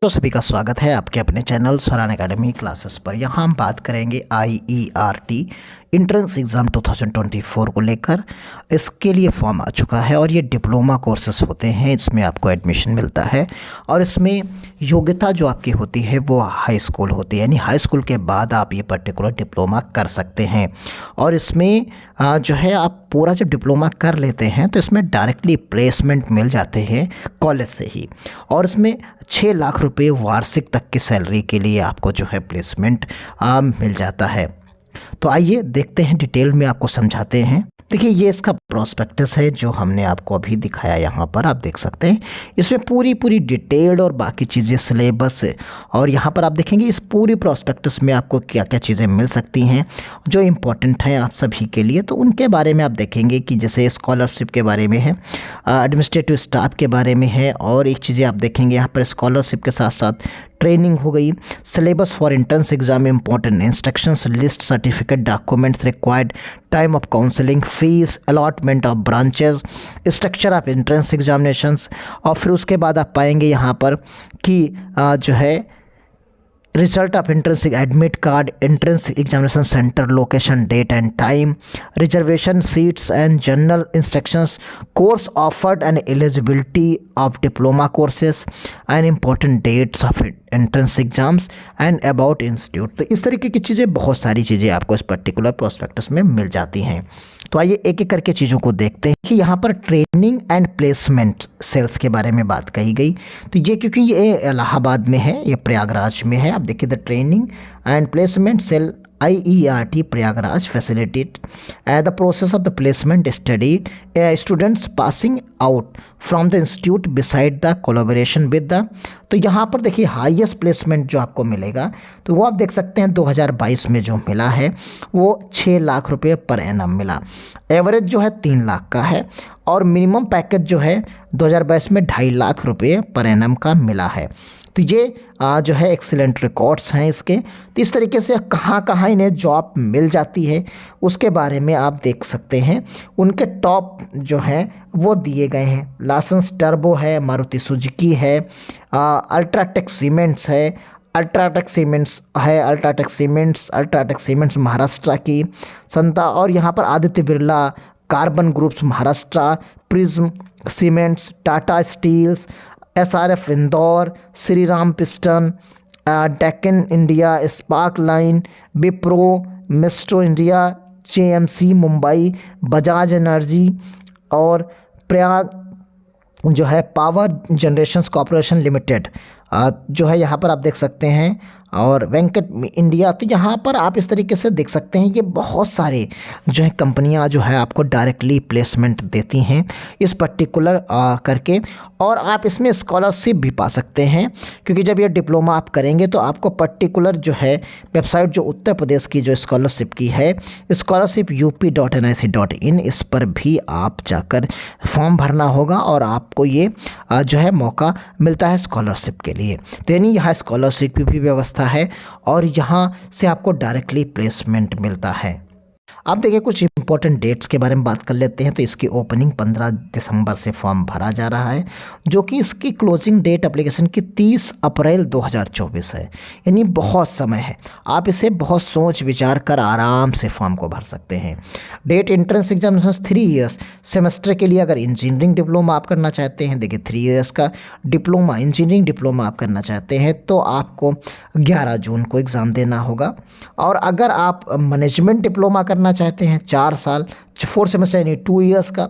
तो सभी का स्वागत है आपके अपने चैनल स्वरान एकेडमी क्लासेस पर। यहाँ हम बात करेंगे IERT इंट्रेंस एग्ज़ाम 2024 को लेकर। इसके लिए फॉर्म आ चुका है और ये डिप्लोमा कोर्सेस होते हैं, इसमें आपको एडमिशन मिलता है और इसमें योग्यता जो आपकी होती है वो हाई स्कूल होती है, यानी हाई स्कूल के बाद आप ये पर्टिकुलर डिप्लोमा कर सकते हैं। और इसमें जो है आप पूरा जब डिप्लोमा कर लेते हैं तो इसमें डायरेक्टली प्लेसमेंट मिल जाते हैं कॉलेज से ही, और इसमें 6 लाख रुपए वार्षिक तक की सैलरी के लिए आपको जो है प्लेसमेंट मिल जाता है। तो आइए देखते हैं, डिटेल में आपको समझाते हैं। देखिए, ये इसका प्रोस्पेक्टस है जो हमने आपको अभी दिखाया, यहाँ पर आप देख सकते हैं। इसमें पूरी डिटेल्ड और बाकी चीज़ें सिलेबस है, और यहाँ पर आप देखेंगे इस पूरी प्रोस्पेक्टस में आपको क्या क्या चीज़ें मिल सकती हैं जो इम्पोर्टेंट हैं आप सभी के लिए। तो उनके बारे में आप देखेंगे कि जैसे स्कॉलरशिप के बारे में है, एडमिनिस्ट्रेटिव स्टाफ के बारे में है, और एक चीज़ें आप देखेंगे यहाँ पर स्कॉलरशिप के साथ साथ ट्रेनिंग हो गई, syllabus for entrance exam, important instructions, list, certificate, documents required, time of counselling, fees, allotment of branches, structure of entrance examinations. और फिर उसके बाद आप पाएंगे यहाँ पर कि जो है result of entrance, admit card, entrance examination centre, location, date and time, reservation seats and general instructions, course offered and eligibility of diploma courses and important dates of entrance exams and about institute. तो इस तरीके की चीज़ें, बहुत सारी चीज़ें आपको इस पर्टिकुलर प्रोस्पेक्टस में मिल जाती हैं। तो आइए एक एक करके चीज़ों को देखते हैं कि यहाँ पर ट्रेनिंग एंड प्लेसमेंट सेल्स के बारे में बात कही गई। तो ये क्योंकि ये इलाहाबाद में है, ये प्रयागराज में है। आप देखिए, the training and placement cell IERT Prayagraj facilitate the process of the placement studied students passing out from the institute beside the collaboration with the। तो यहाँ पर देखिए हाईएस्ट प्लेसमेंट जो आपको मिलेगा, तो वो आप देख सकते हैं 2022 में जो मिला है वो 6 लाख रुपए पर एनम मिला। एवरेज जो है 3 लाख का है, और मिनिमम पैकेज जो है 2022 में 2.5 लाख रुपए पर एनम का मिला है। तो ये जो है एक्सीलेंट रिकॉर्ड्स हैं इसके। तो इस तरीके से कहाँ कहाँ इन्हें जॉब मिल जाती है उसके बारे में आप देख सकते हैं। उनके टॉप जो हैं वो दिए गए हैं। लाइसेंस टर्बो है, मारुति सुजुकी है, अल्ट्राटेक सीमेंट्स है, अल्ट्राटेक सीमेंट्स महाराष्ट्र की संता, और यहाँ पर Aditya Birla, carbon groups Maharashtra, prism cements, Tata steels, SRF Indore, Shri Ram piston, Deccan India, spark line, Wipro, मिस्ट्रो India, JMC Mumbai, Bajaj energy, और प्रयाग जो है पावर जनरेशंस कॉरपोरेशन लिमिटेड जो है यहाँ पर आप देख सकते हैं, और वेंकट इंडिया। तो यहाँ पर आप इस तरीके से देख सकते हैं, ये बहुत सारे जो है कंपनियाँ जो है आपको डायरेक्टली प्लेसमेंट देती हैं इस पर्टिकुलर करके। और आप इसमें स्कॉलरशिप भी पा सकते हैं, क्योंकि जब ये डिप्लोमा आप करेंगे तो आपको पर्टिकुलर जो है वेबसाइट जो उत्तर प्रदेश की जो स्कॉलरशिप की है, स्कॉलरशिप UP.NIC.in, इस पर भी आप जाकर फॉर्म भरना होगा और आपको ये जो है मौका मिलता है स्कॉलरशिप के लिए। तो यानी यहाँ स्कॉलरशिप की भी व्यवस्था है और यहाँ से आपको डायरेक्टली प्लेसमेंट मिलता है। अब देखिए कुछ इंपॉर्टेंट डेट्स के बारे में बात कर लेते हैं। तो इसकी ओपनिंग 15 दिसंबर से फॉर्म भरा जा रहा है, जो कि इसकी क्लोजिंग डेट एप्लीकेशन की 30 अप्रैल 2024 है, यानी बहुत समय है। आप इसे बहुत सोच विचार कर आराम से फॉर्म को भर सकते हैं। Date entrance examination 3 years semester के लिए अगर इंजीनियरिंग डिप्लोमा आप करना चाहते हैं, देखिए 3 ईयर्स का डिप्लोमा, इंजीनियरिंग डिप्लोमा आप करना चाहते हैं तो आपको 11 जून को एग्ज़ाम देना होगा। और अगर आप मैनेजमेंट डिप्लोमा करना चाहते हैं 4 साल 4 सेमेस्टर यानी 2 ईयर्स का,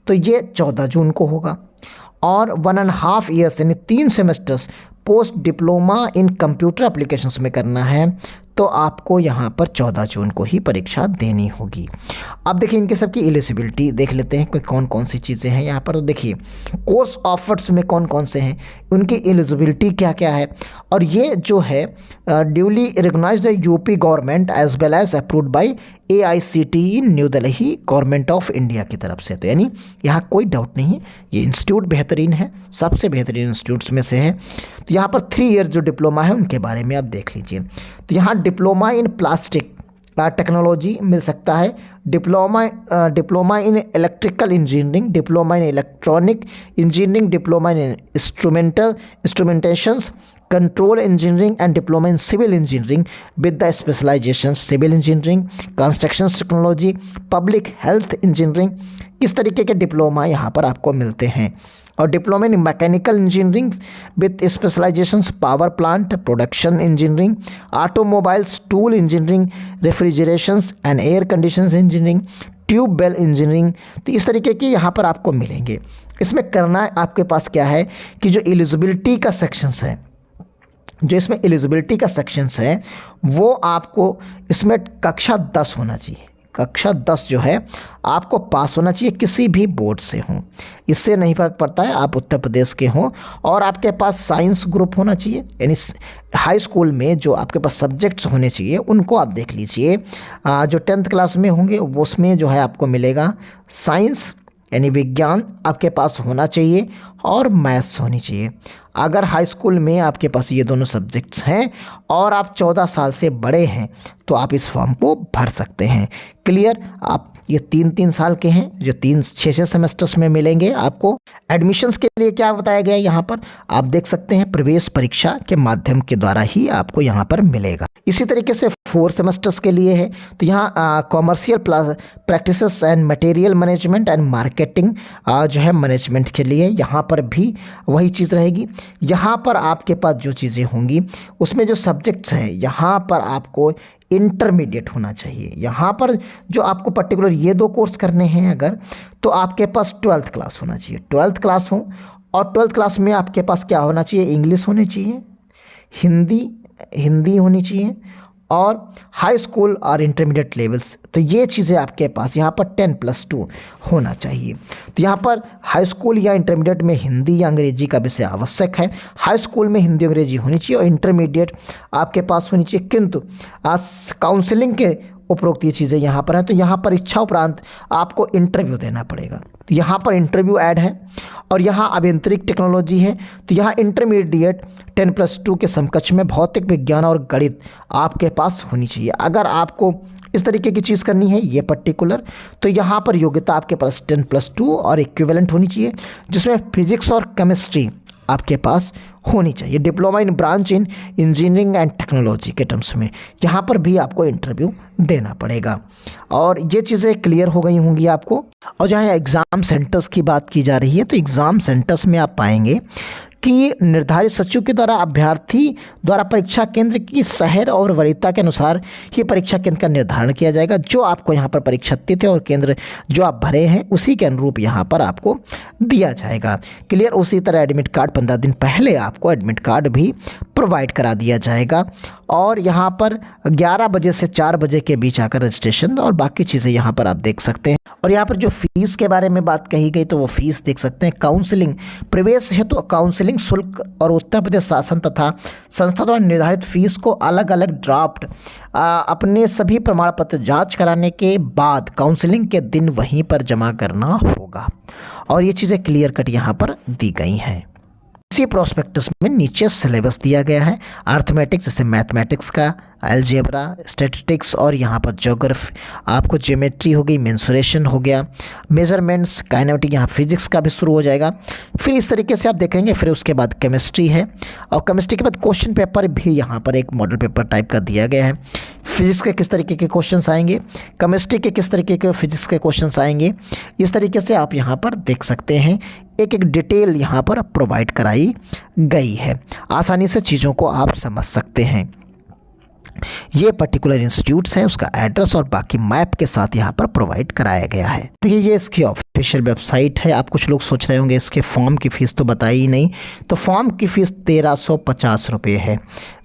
तो ये 14 जून को होगा। और 1.5 ईयर्स यानी 3 semesters post diploma in computer applications में करना है तो आपको यहाँ पर 14 जून को ही परीक्षा देनी होगी। अब देखिए इनके सबकी एलिजिबिलिटी देख लेते हैं कि कौन कौन सी चीज़ें हैं यहाँ पर। तो देखिए कोर्स ऑफर्स में कौन कौन से हैं, उनकी एलिजिबिलिटी क्या क्या है, और ये जो है duly recognised UP government as well as approved by AICTE new Delhi government of India की तरफ से। तो यानी यहाँ कोई डाउट नहीं, ये इंस्टीट्यूट बेहतरीन है, सबसे बेहतरीन इंस्टीट्यूट्स में से है। तो यहाँ पर 3 ईयर जो डिप्लोमा है उनके बारे में आप देख लीजिए। तो यहाँ डिप्लोमा इन प्लास्टिक टेक्नोलॉजी मिल सकता है, diploma in electrical engineering, diploma in electronic engineering, diploma in instrumentations, control engineering and diploma in civil engineering with the specialization civil engineering, construction technology, public health engineering, इस तरीके के diploma यहाँ पर आपको मिलते हैं। और diploma in mechanical engineering with specializations power plant, production engineering, automobiles, tool engineering, refrigerations and air conditions engineering, tube well engineering, तो इस तरीके के यहाँ पर आपको मिलेंगे। इसमें करना आपके पास क्या है कि जो एलिजिबिलिटी का सेक्शंस है, जो इसमें एलिजिबिलिटी का सेक्शंस है वो आपको इसमें कक्षा 10 होना चाहिए। कक्षा 10 जो है आपको पास होना चाहिए किसी भी बोर्ड से हो, इससे नहीं फ़र्क पड़ता है आप उत्तर प्रदेश के हों, और आपके पास साइंस ग्रुप होना चाहिए। यानी हाई स्कूल में जो आपके पास सब्जेक्ट्स होने चाहिए उनको आप देख लीजिए। जो 10th क्लास में होंगे वो उसमें जो है आपको मिलेगा साइंस यानी विज्ञान आपके पास होना चाहिए और मैथ्स होनी चाहिए। अगर हाई स्कूल में आपके पास ये दोनों सब्जेक्ट्स हैं और आप 14 साल से बड़े हैं तो आप इस फॉर्म को भर सकते हैं। क्लियर? आप ये 3-3 साल के हैं जो 6-6 सेमेस्टर्स में मिलेंगे आपको। एडमिशन्स के लिए क्या बताया गया है यहाँ पर आप देख सकते हैं, प्रवेश परीक्षा के माध्यम के द्वारा ही आपको यहाँ पर मिलेगा। इसी तरीके से 4 सेमेस्टर्स के लिए है तो यहाँ commercial practices and material management and marketing जो है मैनेजमेंट के लिए यहाँ पर भी वही चीज़ रहेगी। यहाँ पर आपके पास जो चीज़ें होंगी उसमें जो सब्जेक्ट्स हैं यहाँ पर आपको इंटरमीडिएट होना चाहिए। यहाँ पर जो आपको पर्टिकुलर ये 2 कोर्स करने हैं अगर, तो आपके पास 12th क्लास होना चाहिए। 12th क्लास हो और 12th क्लास में आपके पास क्या होना चाहिए, इंग्लिश होनी चाहिए, हिंदी होनी चाहिए और हाई स्कूल और इंटरमीडिएट लेवल्स। तो ये चीज़ें आपके पास यहाँ पर 10+2 होना चाहिए। तो यहाँ पर हाई स्कूल या इंटरमीडिएट में हिंदी या अंग्रेजी का विषय आवश्यक है। हाई स्कूल में हिंदी अंग्रेजी होनी चाहिए और इंटरमीडिएट आपके पास होनी चाहिए, किंतु काउंसलिंग के उपरोक्त ये चीज़ें यहाँ पर हैं। तो यहाँ पर इच्छा उपरांत आपको इंटरव्यू देना पड़ेगा। तो यहाँ पर इंटरव्यू ऐड है और यहाँ अभियांत्रिक टेक्नोलॉजी है तो यहाँ इंटरमीडिएट 10+2 के समकक्ष में भौतिक विज्ञान और गणित आपके पास होनी चाहिए। अगर आपको इस तरीके की चीज़ करनी है ये पर्टिकुलर, तो यहाँ पर योग्यता आपके पास 10+2 और इक्विवेलेंट होनी चाहिए, जिसमें फिजिक्स और केमिस्ट्री आपके पास होनी चाहिए। Diploma in branch in engineering and technology के टर्म्स में यहाँ पर भी आपको इंटरव्यू देना पड़ेगा। और ये चीज़ें क्लियर हो गई होंगी आपको। और जहाँ एग्ज़ाम सेंटर्स की बात की जा रही है तो एग्ज़ाम सेंटर्स में आप पाएंगे कि निर्धारित सचिव के द्वारा अभ्यर्थी द्वारा परीक्षा केंद्र की शहर और वरीयता के अनुसार ही परीक्षा केंद्र का निर्धारण किया जाएगा। जो आपको यहाँ पर परीक्षा तिथि और केंद्र जो आप भरे हैं उसी के अनुरूप यहाँ पर आपको दिया जाएगा। क्लियर? उसी तरह एडमिट कार्ड 15 दिन पहले आपको एडमिट कार्ड भी प्रोवाइड करा दिया जाएगा और यहाँ पर 11 बजे से 4 बजे के बीच आकर रजिस्ट्रेशन और बाकी चीज़ें यहाँ पर आप देख सकते हैं। और यहाँ पर जो फीस के बारे में बात कही गई तो वो फीस देख सकते हैं। काउंसलिंग प्रवेश हेतु तो काउंसलिंग शुल्क और उत्तर प्रदेश शासन तथा संस्था द्वारा निर्धारित फीस को अलग अलग ड्राफ्ट अपने सभी प्रमाण पत्र जांच कराने के बाद काउंसलिंग के दिन वहीं पर जमा करना होगा। और ये चीज़ें क्लियर कट यहाँ पर दी गई हैं। इसी प्रोस्पेक्टस में नीचे सिलेबस दिया गया है अर्थमेटिक्स जैसे मैथमेटिक्स का, अलजेब्रा, स्टैटिस्टिक्स और यहाँ पर ज्योग्राफी आपको ज्योमेट्री हो गई, मेंसुरेशन हो गया, मेजरमेंट्स, काइनेमेटिक, यहाँ फिजिक्स का भी शुरू हो जाएगा। फिर इस तरीके से आप देखेंगे। फिर उसके बाद केमिस्ट्री है और केमिस्ट्री के बाद क्वेश्चन पेपर भी यहाँ पर एक मॉडल पेपर टाइप का दिया गया है। फिजिक्स के किस तरीके के क्वेश्चन आएंगे, केमिस्ट्री के किस तरीके के फिजिक्स के क्वेश्चन आएंगे, इस तरीके से आप यहाँ पर देख सकते हैं। एक एक डिटेल यहाँ पर प्रोवाइड कराई गई है, आसानी से चीज़ों को आप समझ सकते हैं। ये पर्टिकुलर इंस्टीट्यूट्स है, उसका एड्रेस और बाकी मैप के साथ यहाँ पर प्रोवाइड कराया गया है। देखिए ये इसकी ऑफिशियल वेबसाइट है। आप कुछ लोग सोच रहे होंगे इसके फॉर्म की फ़ीस तो बताई ही नहीं, तो फॉर्म की फ़ीस 1350 रुपये है।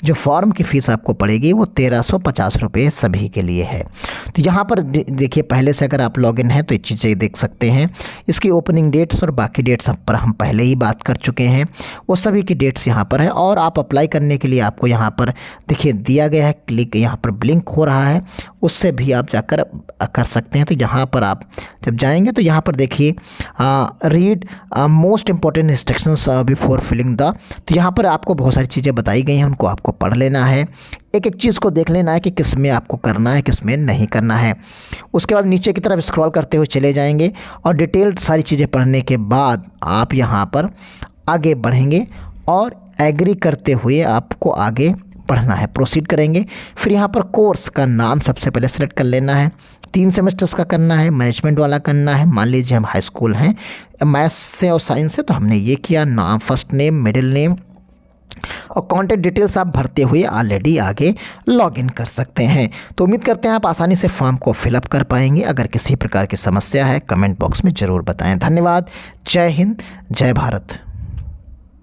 जो फॉर्म की फ़ीस आपको पड़ेगी वो 1350 रुपये सभी के लिए है। तो यहाँ पर देखिए पहले से अगर आप लॉगिन हैं तो ये चीज़ें देख सकते हैं। इसकी ओपनिंग डेट्स और बाकी डेट्स पर हम पहले ही बात कर चुके हैं, वो सभी की डेट्स यहाँ पर है। और आप अप्लाई करने के लिए आपको यहाँ पर देखिए दिया गया है, क्लिक यहाँ पर ब्लिंक हो रहा है, उससे भी आप जाकर कर सकते हैं। तो यहाँ पर आप जब जाएंगे तो यहाँ पर देखिए read most important instructions before filling the, तो यहाँ पर आपको बहुत सारी चीज़ें बताई गई हैं, उनको आपको पढ़ लेना है। एक एक चीज़ को देख लेना है कि किस में आपको करना है, किस में नहीं करना है। उसके बाद नीचे की तरफ स्क्रॉल करते हुए चले जाएंगे और डिटेल्ड सारी चीज़ें पढ़ने के बाद आप यहाँ पर आगे बढ़ेंगे और एग्री करते हुए आपको आगे पढ़ना है। प्रोसीड करेंगे। फिर यहाँ पर कोर्स का नाम सबसे पहले सेलेक्ट कर लेना है। 3 सेमेस्टर्स का करना है, मैनेजमेंट वाला करना है। मान लीजिए हम हाई स्कूल हैं, मैथ्स से और साइंस से, तो हमने ये किया। नाम, फर्स्ट नेम, मिडिल नेम और कॉन्टैक्ट डिटेल्स आप भरते हुए ऑलरेडी आगे लॉगिन कर सकते हैं। तो उम्मीद करते हैं आप आसानी से फॉर्म को फिलअप कर पाएंगे। अगर किसी प्रकार की समस्या है कमेंट बॉक्स में ज़रूर बताएं। धन्यवाद। जय हिंद, जय भारत।